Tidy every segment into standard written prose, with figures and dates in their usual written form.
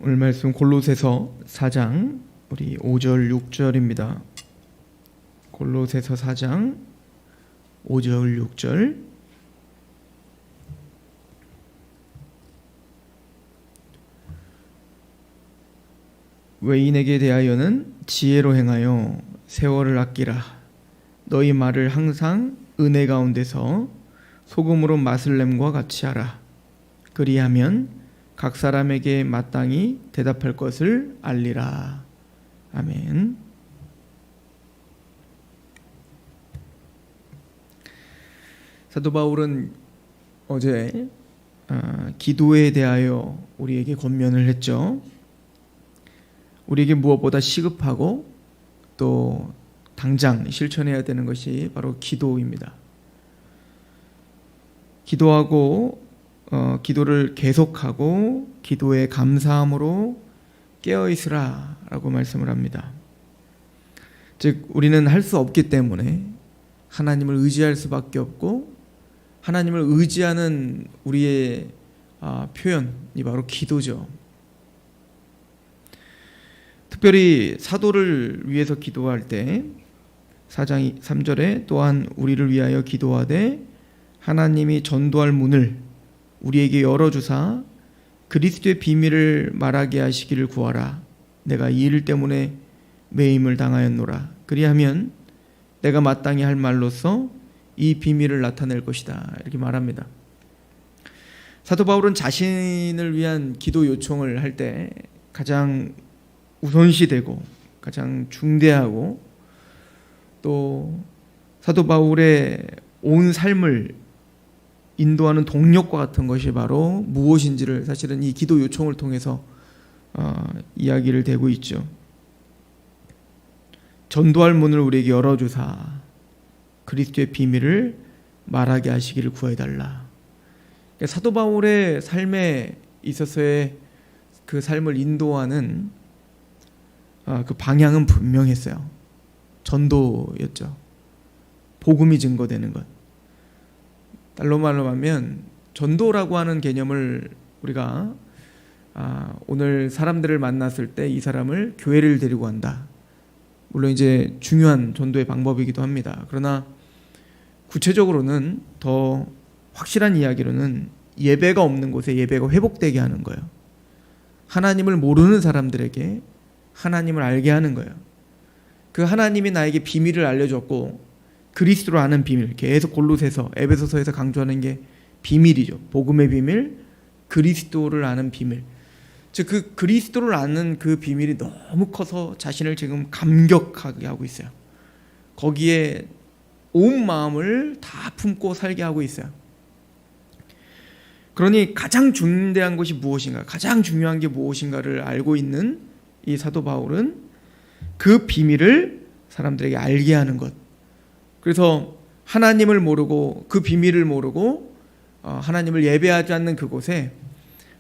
오늘 말씀 골로새서 4장 우리 5절 6절입니다. 골로새서 4장 5절 6절. 외인에게 대하여는 지혜로 행하여 세월을 아끼라. 너희 말을 항상 은혜 가운데서 소금으로 맛을 냄과 같이 하라. 그리하면 각 사람에게 마땅히 대답할 것을 알리라. 아멘. 사도 바울은 어제 기도에 대하여 우리에게 권면을 했죠. 우리에게 무엇보다 시급하고 또 당장 실천해야 되는 것이 바로 기도입니다. 기도하고 기도를 계속하고 기도에 감사함으로 깨어있으라 라고 말씀을 합니다. 즉 우리는 할 수 없기 때문에 하나님을 의지할 수밖에 없고 하나님을 의지하는 우리의 표현이 바로 기도죠. 특별히 사도를 위해서 기도할 때 4장 3절에 또한 우리를 위하여 기도하되 하나님이 전도할 문을 우리에게 열어주사 그리스도의 비밀을 말하게 하시기를 구하라. 내가 이 일 때문에 매임을 당하였노라. 그리하면 내가 마땅히 할 말로써 이 비밀을 나타낼 것이다. 이렇게 말합니다. 사도 바울은 자신을 위한 기도 요청을 할 때 가장 우선시되고 가장 중대하고 또 사도 바울의 온 삶을 인도하는 동력과 같은 것이 바로 무엇인지를 사실은 이 기도 요청을 통해서 이야기를 되고 있죠. 전도할 문을 우리에게 열어주사 그리스도의 비밀을 말하게 하시기를 구해달라. 그러니까 사도 바울의 삶에 있어서의 그 삶을 인도하는 그 방향은 분명했어요. 전도였죠. 복음이 증거되는 것. 달로 말로 하면 전도라고 하는 개념을 우리가 오늘 사람들을 만났을 때 이 사람을 교회를 데리고 간다. 물론 이제 중요한 전도의 방법이기도 합니다. 그러나 구체적으로는 더 확실한 이야기로는 예배가 없는 곳에 예배가 회복되게 하는 거예요. 하나님을 모르는 사람들에게 하나님을 알게 하는 거예요. 그 하나님이 나에게 비밀을 알려줬고 그리스도를 아는 비밀, 계속 골로새서, 에베소서에서 강조하는 게 비밀이죠. 복음의 비밀, 그리스도를 아는 비밀. 즉 그 그리스도를 아는 그 비밀이 너무 커서 자신을 지금 감격하게 하고 있어요. 거기에 온 마음을 다 품고 살게 하고 있어요. 그러니 가장 중대한 것이 무엇인가, 가장 중요한 게 무엇인가를 알고 있는 이 사도 바울은 그 비밀을 사람들에게 알게 하는 것. 그래서 하나님을 모르고 그 비밀을 모르고 하나님을 예배하지 않는 그곳에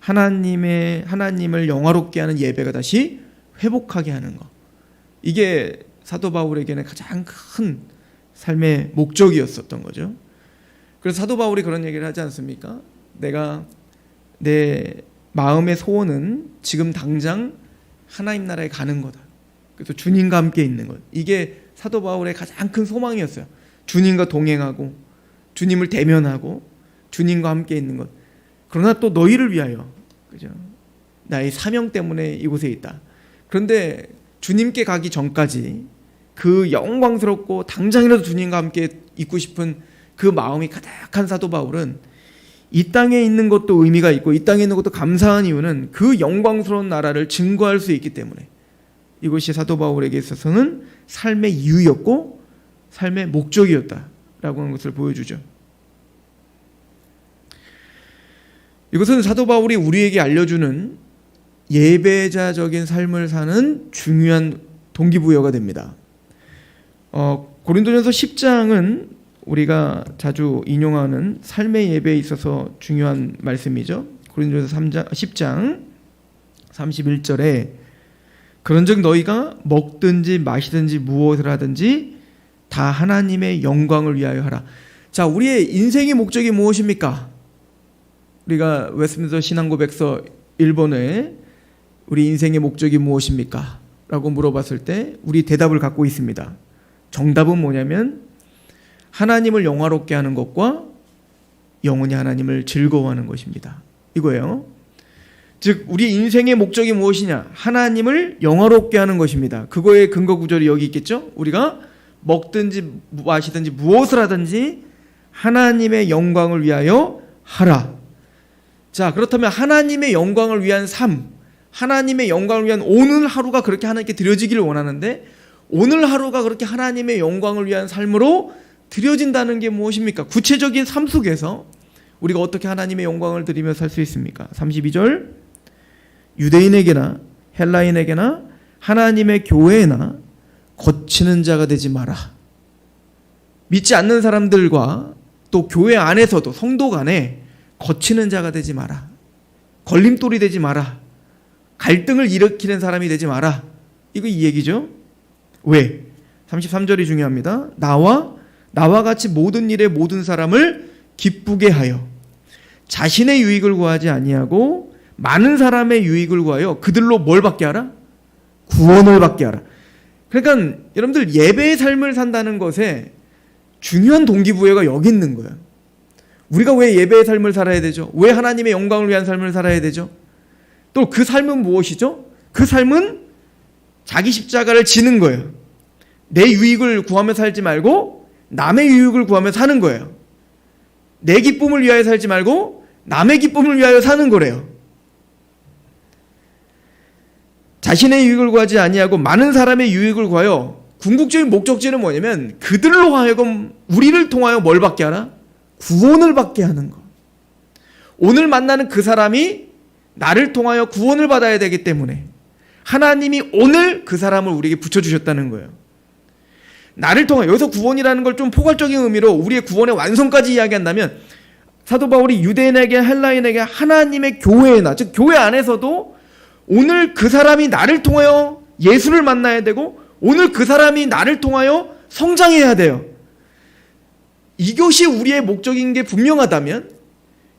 하나님을 영화롭게 하는 예배가 다시 회복하게 하는 것. 이게 사도 바울에게는 가장 큰 삶의 목적이었었던 거죠. 그래서 사도 바울이 그런 얘기를 하지 않습니까? 내 마음의 소원은 지금 당장 하나님 나라에 가는 거다. 그래서 주님과 함께 있는 것. 이게 사도 바울의 가장 큰 소망이었어요. 주님과 동행하고 주님을 대면하고 주님과 함께 있는 것. 그러나 또 너희를 위하여, 그죠? 나의 사명 때문에 이곳에 있다. 그런데 주님께 가기 전까지 그 영광스럽고 당장이라도 주님과 함께 있고 싶은 그 마음이 가득한 사도 바울은 이 땅에 있는 것도 의미가 있고 이 땅에 있는 것도 감사한 이유는 그 영광스러운 나라를 증거할 수 있기 때문에 이것이 사도 바울에게 있어서는 삶의 이유였고 삶의 목적이었다라고 하는 것을 보여주죠. 이것은 사도 바울이 우리에게 알려주는 예배자적인 삶을 사는 중요한 동기부여가 됩니다. 고린도전서 10장은 우리가 자주 인용하는 삶의 예배에 있어서 중요한 말씀이죠. 고린도전서 10장 31절에 그런즉 너희가 먹든지 마시든지 무엇을 하든지 다 하나님의 영광을 위하여 하라. 자, 우리의 인생의 목적이 무엇입니까? 우리가 웨스트민스터 신앙고백서 1번에 우리 인생의 목적이 무엇입니까? 라고 물어봤을 때 우리 대답을 갖고 있습니다. 정답은 뭐냐면 하나님을 영화롭게 하는 것과 영원히 하나님을 즐거워하는 것입니다. 이거예요. 즉 우리 인생의 목적이 무엇이냐? 하나님을 영화롭게 하는 것입니다. 그거의 근거 구절이 여기 있겠죠? 우리가 먹든지 마시든지 무엇을 하든지 하나님의 영광을 위하여 하라. 자, 그렇다면 하나님의 영광을 위한 삶, 하나님의 영광을 위한 오늘 하루가 그렇게 하나님께 드려지기를 원하는데 오늘 하루가 그렇게 하나님의 영광을 위한 삶으로 드려진다는 게 무엇입니까? 구체적인 삶 속에서 우리가 어떻게 하나님의 영광을 드리며 살 수 있습니까? 32절 유대인에게나 헬라인에게나 하나님의 교회에나 거치는 자가 되지 마라. 믿지 않는 사람들과 또 교회 안에서도 성도 간에 거치는 자가 되지 마라. 걸림돌이 되지 마라. 갈등을 일으키는 사람이 되지 마라. 이거 이 얘기죠. 왜? 33절이 중요합니다. 나와 같이 모든 일에 모든 사람을 기쁘게 하여 자신의 유익을 구하지 아니하고 많은 사람의 유익을 구하여 그들로 뭘 받게 하라? 구원을 받게 하라. 그러니까 여러분들 예배의 삶을 산다는 것에 중요한 동기부여가 여기 있는 거예요. 우리가 왜 예배의 삶을 살아야 되죠? 왜 하나님의 영광을 위한 삶을 살아야 되죠? 또 그 삶은 무엇이죠? 그 삶은 자기 십자가를 지는 거예요. 내 유익을 구하며 살지 말고 남의 유익을 구하며 사는 거예요. 내 기쁨을 위하여 살지 말고 남의 기쁨을 위하여 사는 거래요. 자신의 유익을 구하지 아니하고 많은 사람의 유익을 구하여 궁극적인 목적지는 뭐냐면 그들로 하여금 우리를 통하여 뭘 받게 하라? 구원을 받게 하는 것. 오늘 만나는 그 사람이 나를 통하여 구원을 받아야 되기 때문에 하나님이 오늘 그 사람을 우리에게 붙여주셨다는 거예요. 나를 통하여, 여기서 구원이라는 걸 좀 포괄적인 의미로 우리의 구원의 완성까지 이야기한다면 사도 바울이 유대인에게 헬라인에게 하나님의 교회나 즉 교회 안에서도 오늘 그 사람이 나를 통하여 예수를 만나야 되고 오늘 그 사람이 나를 통하여 성장해야 돼요. 이것이 우리의 목적인 게 분명하다면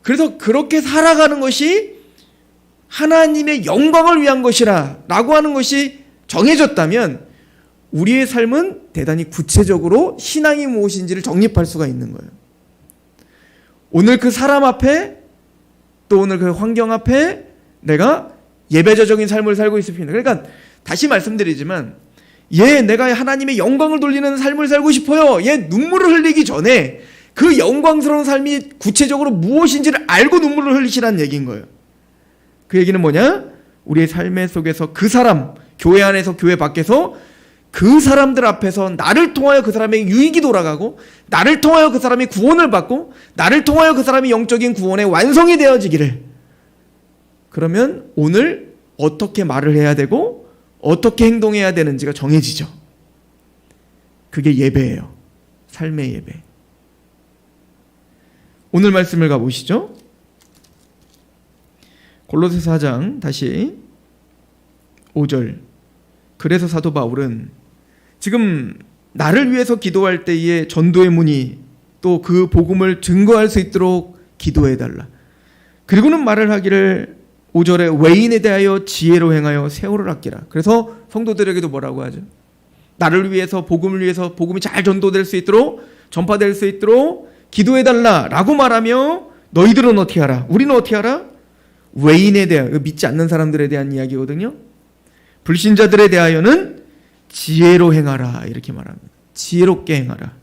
그래서 그렇게 살아가는 것이 하나님의 영광을 위한 것이라 라고 하는 것이 정해졌다면 우리의 삶은 대단히 구체적으로 신앙이 무엇인지를 정립할 수가 있는 거예요. 오늘 그 사람 앞에 또 오늘 그 환경 앞에 내가 예배자적인 삶을 살고 있습니다. 그러니까 다시 말씀드리지만 내가 하나님의 영광을 돌리는 삶을 살고 싶어요. 눈물을 흘리기 전에 그 영광스러운 삶이 구체적으로 무엇인지를 알고 눈물을 흘리시라는 얘기인 거예요. 그 얘기는 뭐냐? 우리의 삶의 속에서 그 사람, 교회 안에서 교회 밖에서 그 사람들 앞에서 나를 통하여 그 사람의 유익이 돌아가고 나를 통하여 그 사람이 구원을 받고 나를 통하여 그 사람이 영적인 구원의 완성이 되어지기를. 그러면 오늘 어떻게 말을 해야 되고 어떻게 행동해야 되는지가 정해지죠. 그게 예배예요. 삶의 예배. 오늘 말씀을 가보시죠. 골로새서 4장 다시 5절. 그래서 사도 바울은 지금 나를 위해서 기도할 때에 전도의 문이 또 그 복음을 증거할 수 있도록 기도해달라. 그리고는 말을 하기를 5절에 외인에 대하여 지혜로 행하여 세월을 아끼라. 그래서 성도들에게도 뭐라고 하죠? 나를 위해서 복음을 위해서 복음이 잘 전도될 수 있도록 전파될 수 있도록 기도해달라 라고 말하며 너희들은 어떻게 하라? 우리는 어떻게 하라? 외인에 대하여, 믿지 않는 사람들에 대한 이야기거든요. 불신자들에 대하여는 지혜로 행하라 이렇게 말합니다. 지혜롭게 행하라.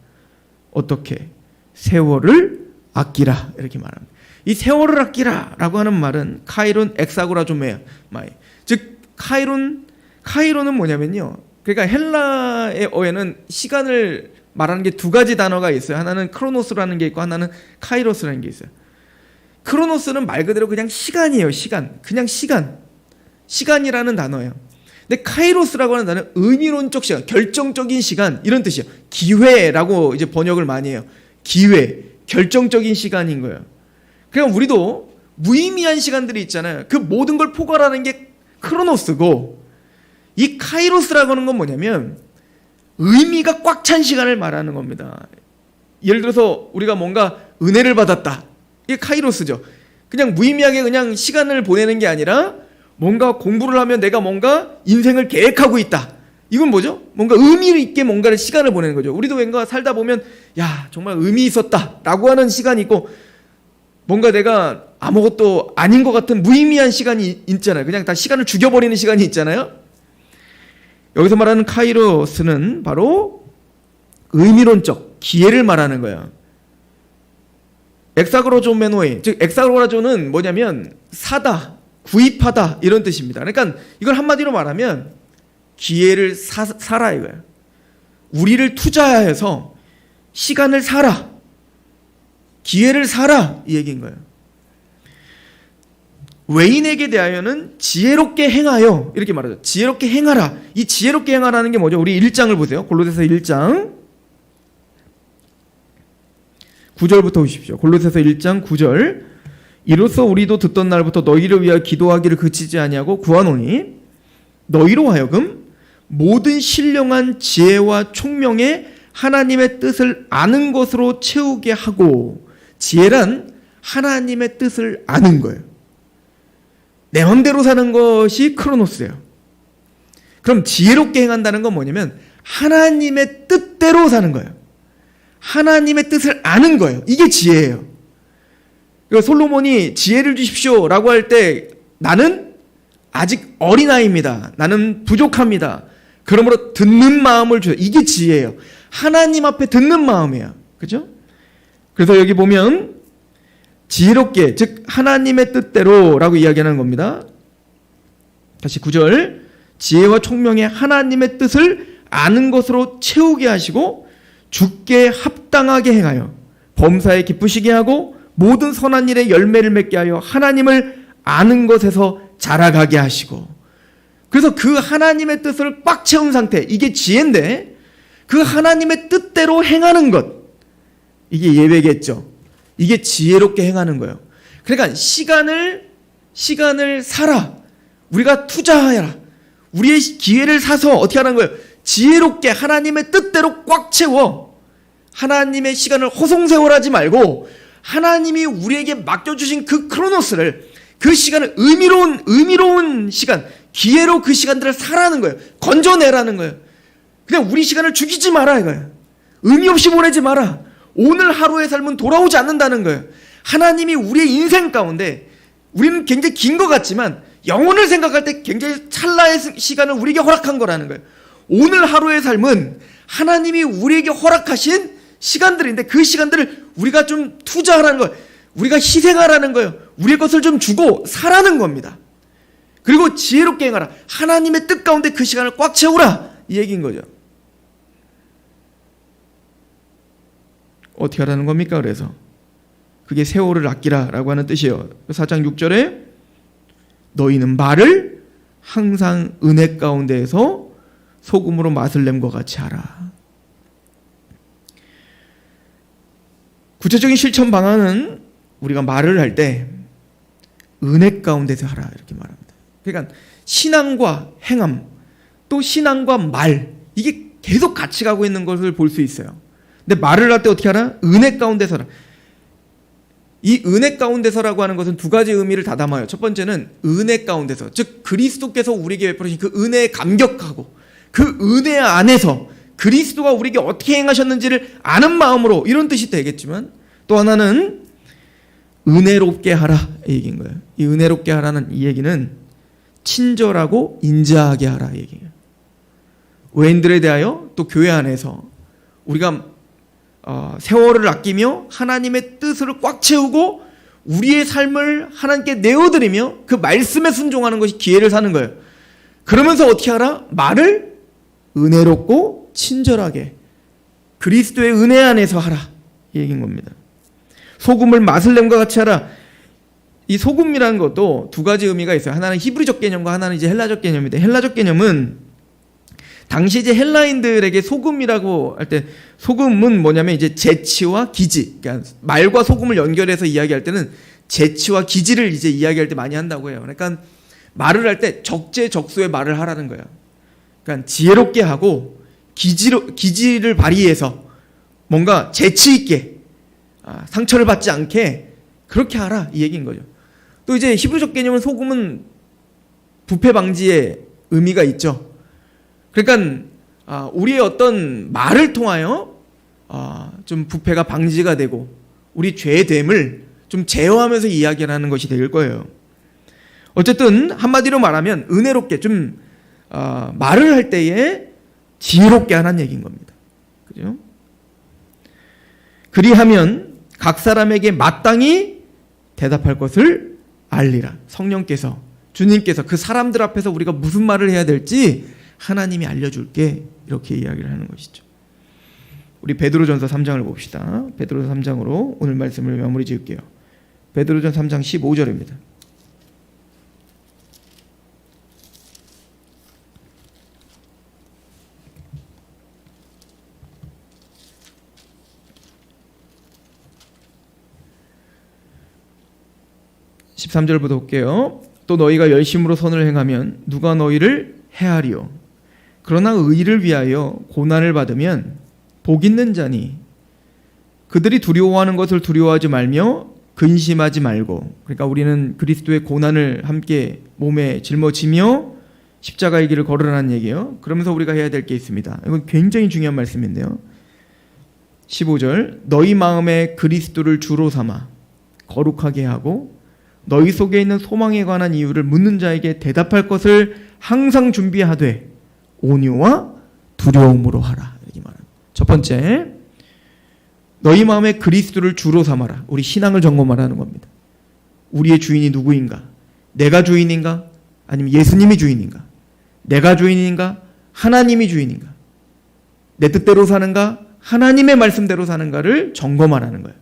어떻게? 세월을 아끼라 이렇게 말합니다. 이 세월을 아끼라 라고 하는 말은 카이론 엑사고라조메 마이, 즉 카이론은 뭐냐면요, 그러니까 헬라어에는 시간을 말하는 게 두 가지 단어가 있어요. 하나는 크로노스라는 게 있고 하나는 카이로스라는 게 있어요. 크로노스는 말 그대로 그냥 시간이에요. 시간. 그냥 시간이라는 단어예요. 근데 카이로스라고 하는 단어는 의미론적 시간, 결정적인 시간 이런 뜻이에요. 기회라고 이제 번역을 많이 해요. 기회, 결정적인 시간인 거예요. 그러니까 우리도 무의미한 시간들이 있잖아요. 그 모든 걸 포괄하는 게 크로노스고, 이 카이로스라고 하는 건 뭐냐면 의미가 꽉 찬 시간을 말하는 겁니다. 예를 들어서 우리가 뭔가 은혜를 받았다. 이게 카이로스죠. 그냥 무의미하게 그냥 시간을 보내는 게 아니라 뭔가 공부를 하면 내가 뭔가 인생을 계획하고 있다. 이건 뭐죠? 뭔가 의미 있게 뭔가를 시간을 보내는 거죠. 우리도 뭔가 살다 보면 야 정말 의미 있었다 라고 하는 시간이 있고, 뭔가 내가 아무것도 아닌 것 같은 무의미한 시간이 있잖아요. 그냥 다 시간을 죽여버리는 시간이 있잖아요. 여기서 말하는 카이로스는 바로 의미론적 기회를 말하는 거예요. 엑사그로조메노에, 즉 엑사그로라조는 뭐냐면 사다, 구입하다 이런 뜻입니다. 그러니까 이걸 한마디로 말하면 기회를 사라 이거예요. 우리를 투자해서 시간을 사라, 기회를 사라 이 얘기인 거예요. 외인에게 대하여는 지혜롭게 행하여 이렇게 말하죠. 지혜롭게 행하라. 이 지혜롭게 행하라는 게 뭐죠? 우리 1장을 보세요. 골로새서 1장 9절부터 보십시오. 골로새서 1장 9절. 이로써 우리도 듣던 날부터 너희를 위하여 기도하기를 그치지 아니하고 구하노니 너희로 하여금 모든 신령한 지혜와 총명에 하나님의 뜻을 아는 것으로 채우게 하고, 지혜란 하나님의 뜻을 아는 거예요. 내 맘대로 사는 것이 크로노스예요. 그럼 지혜롭게 행한다는 건 뭐냐면 하나님의 뜻대로 사는 거예요. 하나님의 뜻을 아는 거예요. 이게 지혜예요. 솔로몬이 지혜를 주십시오 라고 할 때 나는 아직 어린아이입니다. 나는 부족합니다. 그러므로 듣는 마음을 줘요. 이게 지혜예요. 하나님 앞에 듣는 마음이에요. 그죠? 그래서 여기 보면 지혜롭게, 즉 하나님의 뜻대로 라고 이야기하는 겁니다. 다시 9절. 지혜와 총명에 하나님의 뜻을 아는 것으로 채우게 하시고 주께 합당하게 행하여 범사에 기쁘시게 하고 모든 선한 일에 열매를 맺게 하여 하나님을 아는 것에서 자라가게 하시고. 그래서 그 하나님의 뜻을 꽉 채운 상태, 이게 지혜인데 그 하나님의 뜻대로 행하는 것, 이게 예배겠죠. 이게 지혜롭게 행하는 거예요. 그러니까 시간을 사라. 우리가 투자하라. 우리의 기회를 사서 어떻게 하는 거예요? 지혜롭게 하나님의 뜻대로 꽉 채워. 하나님의 시간을 허송세월하지 말고 하나님이 우리에게 맡겨주신 그 크로노스를, 그 시간을 의미로운 시간, 기회로 그 시간들을 사라는 거예요. 건져내라는 거예요. 그냥 우리 시간을 죽이지 마라 이거예요. 의미 없이 보내지 마라. 오늘 하루의 삶은 돌아오지 않는다는 거예요. 하나님이 우리의 인생 가운데, 우리는 굉장히 긴 것 같지만 영혼을 생각할 때 굉장히 찰나의 시간을 우리에게 허락한 거라는 거예요. 오늘 하루의 삶은 하나님이 우리에게 허락하신 시간들인데 그 시간들을 우리가 좀 투자하라는 거예요. 우리가 희생하라는 거예요. 우리의 것을 좀 주고 사라는 겁니다. 그리고 지혜롭게 행하라. 하나님의 뜻 가운데 그 시간을 꽉 채우라 이 얘기인 거죠. 어떻게 하라는 겁니까? 그래서 그게 세월을 아끼라 라고 하는 뜻이에요. 4장 6절에 너희는 말을 항상 은혜 가운데에서 소금으로 맛을 냄과 같이 하라. 구체적인 실천 방안은 우리가 말을 할 때 은혜 가운데서 하라 이렇게 말합니다. 그러니까 신앙과 행함, 또 신앙과 말, 이게 계속 같이 가고 있는 것을 볼 수 있어요. 근데 말을 할 때 어떻게 하라? 은혜 가운데서라. 이 은혜 가운데서라고 하는 것은 두 가지 의미를 다 담아요. 첫 번째는 은혜 가운데서, 즉 그리스도께서 우리에게 베푸신 그 은혜에 감격하고 그 은혜 안에서 그리스도가 우리에게 어떻게 행하셨는지를 아는 마음으로, 이런 뜻이 되겠지만, 또 하나는 은혜롭게 하라 이 얘기인 거예요. 이 은혜롭게 하라는 이 얘기는 친절하고 인자하게 하라 이 얘기예요. 외인들에 대하여, 또 교회 안에서 우리가 세월을 아끼며 하나님의 뜻을 꽉 채우고 우리의 삶을 하나님께 내어드리며 그 말씀에 순종하는 것이 기회를 사는 거예요. 그러면서 어떻게 하라? 말을 은혜롭고 친절하게 그리스도의 은혜 안에서 하라 이 얘기인 겁니다. 소금을 맛을 냄과 같이 하라. 이 소금이라는 것도 두 가지 의미가 있어요. 하나는 히브리적 개념과 하나는 이제 헬라적 개념인데, 헬라적 개념은 당시 이제 헬라인들에게 소금이라고 할 때, 소금은 뭐냐면 이제 재치와 기지, 그러니까 말과 소금을 연결해서 이야기할 때는 재치와 기지를 이제 이야기할 때 많이 한다고 해요. 그러니까 말을 할 때 적재적소의 말을 하라는 거예요. 그러니까 지혜롭게 하고 기지를 발휘해서 뭔가 재치 있게, 상처를 받지 않게 그렇게 하라 이 얘기인 거죠. 또 이제 히브리적 개념은 소금은 부패 방지의 의미가 있죠. 그러니까 우리의 어떤 말을 통하여 좀 부패가 방지가 되고 우리 죄됨을 좀 제어하면서 이야기를 하는 것이 될 거예요. 어쨌든 한마디로 말하면 은혜롭게 좀 말을 할 때에 지혜롭게 하는 얘기인 겁니다. 그죠? 그리하면 각 사람에게 마땅히 대답할 것을 알리라. 성령께서, 주님께서 그 사람들 앞에서 우리가 무슨 말을 해야 될지 하나님이 알려줄게, 이렇게 이야기를 하는 것이죠. 우리 베드로전서 3장을 봅시다. 베드로전서 3장으로 오늘 말씀을 마무리 지을게요. 베드로전서 3장 15절입니다. (13절부터) 볼게요. 또 너희가 열심으로 선을 행하면 누가 너희를 해하리요. 그러나 의를 위하여 고난을 받으면 복 있는 자니 그들이 두려워하는 것을 두려워하지 말며 근심하지 말고. 그러니까 우리는 그리스도의 고난을 함께 몸에 짊어지며 십자가의 길을 걸으라는 얘기예요. 그러면서 우리가 해야 될 게 있습니다. 이건 굉장히 중요한 말씀인데요. 15절 너희 마음에 그리스도를 주로 삼아 거룩하게 하고 너희 속에 있는 소망에 관한 이유를 묻는 자에게 대답할 것을 항상 준비하되 온유와 두려움으로 하라. 이렇게 말합니다. 첫 번째, 너희 마음에 그리스도를 주로 삼아라. 우리 신앙을 점검하라는 겁니다. 우리의 주인이 누구인가? 내가 주인인가? 아니면 예수님이 주인인가? 내가 주인인가? 하나님이 주인인가? 내 뜻대로 사는가? 하나님의 말씀대로 사는가를 점검하라는 거예요.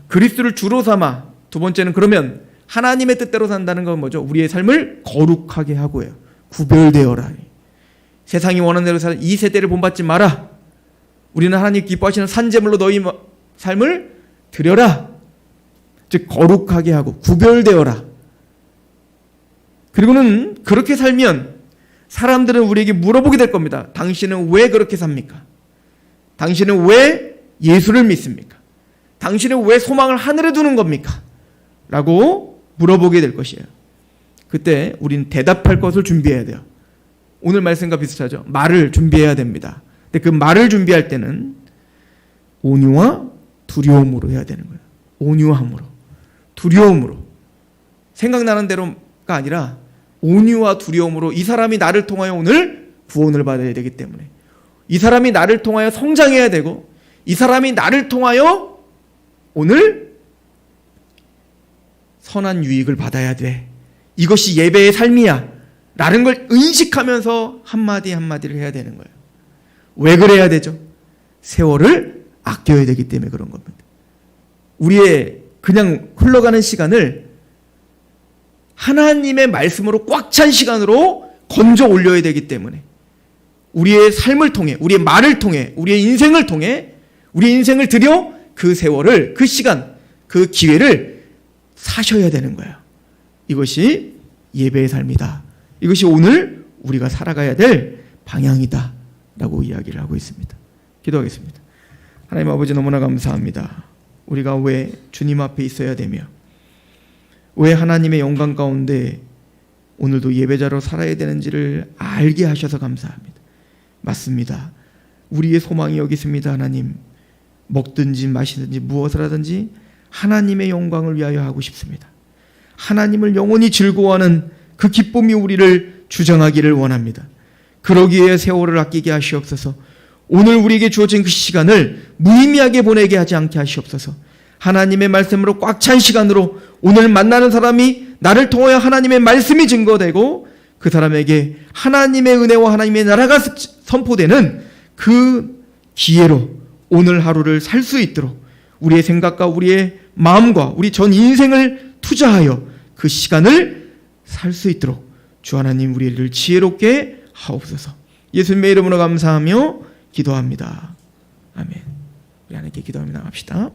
그리스도를 주로 삼아. 두 번째는 그러면 하나님의 뜻대로 산다는 건 뭐죠? 우리의 삶을 거룩하게 하고요. 구별되어라. 세상이 원하는 대로 사는 이 세대를 본받지 마라. 우리는 하나님 기뻐하시는 산제물로 너희 삶을 드려라. 즉 거룩하게 하고 구별되어라. 그리고는 그렇게 살면 사람들은 우리에게 물어보게 될 겁니다. 당신은 왜 그렇게 삽니까? 당신은 왜 예수를 믿습니까? 당신은 왜 소망을 하늘에 두는 겁니까? 라고 물어보게 될 것이에요. 그때 우리는 대답할 것을 준비해야 돼요. 오늘 말씀과 비슷하죠. 말을 준비해야 됩니다. 근데 그 말을 준비할 때는 온유와 두려움으로 해야 되는 거예요. 온유함으로, 두려움으로. 생각나는 대로가 아니라 온유와 두려움으로 이 사람이 나를 통하여 오늘 구원을 받아야 되기 때문에 이 사람이 나를 통하여 성장해야 되고 이 사람이 나를 통하여 오늘 선한 유익을 받아야 돼. 이것이 예배의 삶이야. 라는 걸 인식하면서 한마디 한마디를 해야 되는 거예요. 왜 그래야 되죠? 세월을 아껴야 되기 때문에 그런 겁니다. 우리의 그냥 흘러가는 시간을 하나님의 말씀으로 꽉 찬 시간으로 건져 올려야 되기 때문에 우리의 삶을 통해, 우리의 말을 통해, 우리의 인생을 통해 우리의 인생을 들여 그 세월을, 그 시간, 그 기회를 사셔야 되는 거예요. 이것이 예배의 삶이다. 이것이 오늘 우리가 살아가야 될 방향이다 라고 이야기를 하고 있습니다. 기도하겠습니다. 하나님 아버지 너무나 감사합니다. 우리가 왜 주님 앞에 있어야 되며 왜 하나님의 영광 가운데 오늘도 예배자로 살아야 되는지를 알게 하셔서 감사합니다. 맞습니다. 우리의 소망이 여기 있습니다. 하나님, 먹든지 마시든지 무엇을 하든지 하나님의 영광을 위하여 하고 싶습니다. 하나님을 영원히 즐거워하는 그 기쁨이 우리를 주장하기를 원합니다. 그러기에 세월을 아끼게 하시옵소서. 오늘 우리에게 주어진 그 시간을 무의미하게 보내게 하지 않게 하시옵소서. 하나님의 말씀으로 꽉 찬 시간으로 오늘 만나는 사람이 나를 통하여 하나님의 말씀이 증거되고 그 사람에게 하나님의 은혜와 하나님의 나라가 선포되는 그 기회로 오늘 하루를 살 수 있도록 우리의 생각과 우리의 마음과 우리 전 인생을 투자하여 그 시간을 살 수 있도록 주 하나님 우리를 지혜롭게 하옵소서. 예수님의 이름으로 감사하며 기도합니다. 아멘. 우리 하나님께 기도하며 나갑시다.